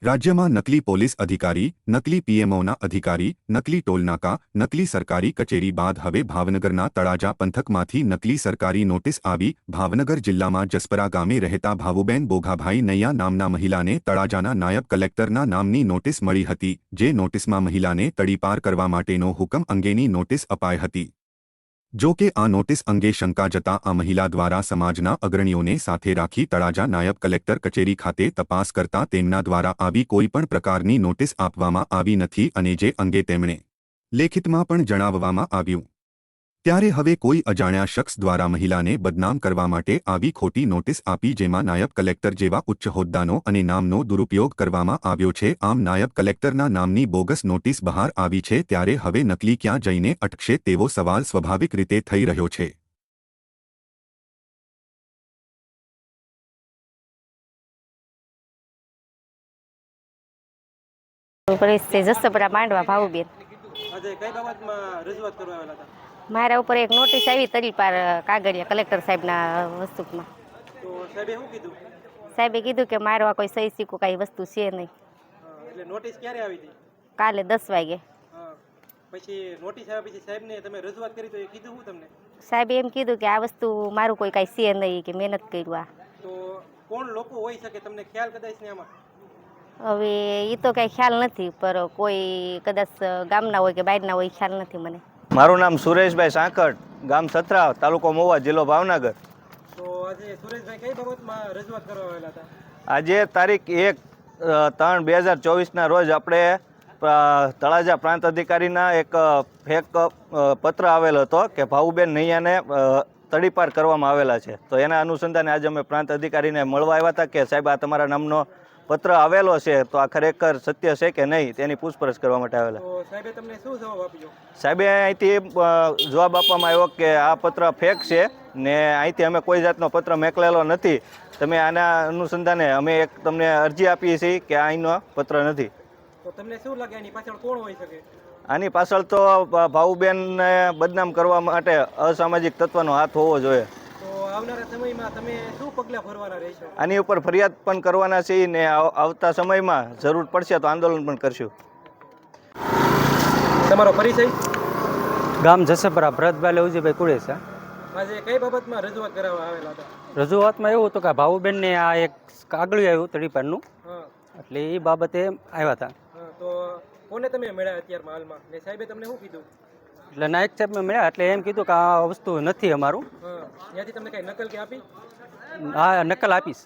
રાજ્યમાં નકલી પોલીસ અધિકારી, નકલી પીએમઓના અધિકારી, નકલી ટોલનાકા, નકલી સરકારી કચેરી બાદ હવે ભાવનગરના તળાજા પંથકમાંથી નકલી સરકારી નોટિસ આવી। ભાવનગર જિલ્લામાં જસપરા ગામે રહેતા ભાવુબેન બોઘાભાઈ નૈયા નામના મહિલાને તળાજાના નાયબ કલેક્ટરના નામની નોટિસ મળી હતી, જે નોટિસમાં મહિલાને તડીપાર કરવા માટેનો હુકમ અંગેની નોટિસ અપાઈ હતી। જો કે આ નોટિસ અંગે શંકા જતા આ મહિલા દ્વારા સમાજના અગ્રણીઓને સાથે રાખી તળાજા નાયબ કલેક્ટર કચેરી ખાતે તપાસ કરતા તેમના દ્વારા આવી કોઈપણ પ્રકારની નોટિસ આપવામાં આવી નથી અને જે અંગે તેમણે લેખિતમાં પણ જણાવવામાં આવ્યું। ત્યારે હવે કોઈ અજાણ્યા શખ્સ દ્વારા મહિલાને બદનામ કરવા માટે આવી ખોટી નોટિસ આપી, જેમાં નાયબ કલેક્ટર જેવા ઉચ્ચ હોદ્દાનો અને નામનો દુરુપયોગ કરવામાં આવ્યો છે। આમ નાયબ કલેક્ટરના નામની બોગસ નોટિસ બહાર આવી છે, ત્યારે હવે નકલી ક્યાં જઈને અટકશે તેવો સવાલ સ્વાભાવિક રીતે થઈ રહ્યો છે। જસપરા માંડવા ભાવુબેન મારા ઉપર એક નોટિસ આવી તડીપાર કાગળિયા કલેક્ટર સાહેબના વસ્તુમાં। સાહેબે કીધું કે મારો આ કોઈ સહી સિક્કો કાંઈ વસ્તુ છે નહીં। એટલે નોટિસ ક્યારે આવી હતી? કાલે 10 વાગે। પછી નોટિસ આવ્યા પછી સાહેબને તમે રજૂઆત કરી તો એ કીધું હું તમને? સાહેબે એમ કીધું કે આ વસ્તુ મારું કોઈ કાંઈ છે નહીં, કે મહેનત કર્યું આ। તો કોણ લોકો હોઈ શકે તમને ખ્યાલ કદાચ ને આમાં? હવે એ તો કાંઈ ખ્યાલ નથી, પર કોઈ કદાચ ગામના હોય કે બહારના હોય ખ્યાલ નથી મને। મારું નામ સુરેશભાઈ સાંકળ, ગામ સથરા, તાલુકો મહુવા, જિલ્લો ભાવનગર। તો આજે સુરેશભાઈ કઈ બાબતમાં રજૂઆત કરવા આવેલા હતા? આજે તારીખ 1/3/2024ના રોજ આપણે તળાજા પ્રાંત અધિકારીના એક ફેક પત્ર આવેલ હતો કે ભાવુબેન નૈયાને તડીપાર કરવામાં આવેલા છે। તો એના અનુસંધાને આજે અમે પ્રાંત અધિકારીને મળવા આવ્યા હતા કે સાહેબ આ તમારા નામનો પત્ર આવેલો છે, તો આ ખરેખર સત્ય છે કે નહીં તેની પૂછપરછ કરવા માટે આવેલા। તો સાહેબે તમને શું જવાબ આપ્યો? સાહેબે અહીંથી જવાબ આપવામાં આવ્યો કે આ પત્ર ફેક છે ને અહીંથી અમે કોઈ જાતનો પત્ર મોકલેલો નથી, તમે આના અનુસંધાને અમે એક તમને અરજી આપીએ છીએ કે અહીંનો પત્ર નથી। તો તમને શું લાગે આની પાછળ કોણ હોઈ શકે? આની પાછળ તો ભાવુબેનને બદનામ કરવા માટે અસામાજિક તત્વનો હાથ હોવો જોઈએ। તો આવનારા સમયમાં તમે શું પગલાં ભરવાના રહેશો? આની ઉપર ફરિયાદ પણ કરવાના છીએ ને આવતા સમયમાં જરૂર પડશે તો આંદોલન પણ કરશું। તમારો પરિચય? ગામ જસપરા, ભરતભાઈ લવજીભાઈ કુડેસા। આજે કઈ બાબતમાં રજૂઆત કરવા આવેલા હતા? રજૂઆતમાં એવું હતું કે ભાવુબેનને આ એક કાગળિયું આવ્યું તડીપારનું, એટલે એ બાબતે આવ્યા હતા। તો કોને તમે મળ્યા અત્યારમાં હાલમાં ને સાહેબે તમને શું કીધું? એટલે નાયક સાહેબને મળ્યા, એટલે એમ કીધું કે આ વસ્તુ નથી અમારું। ત્યાંથી તમને કઈ નકલ કે આપી? હા, નકલ આપીશ।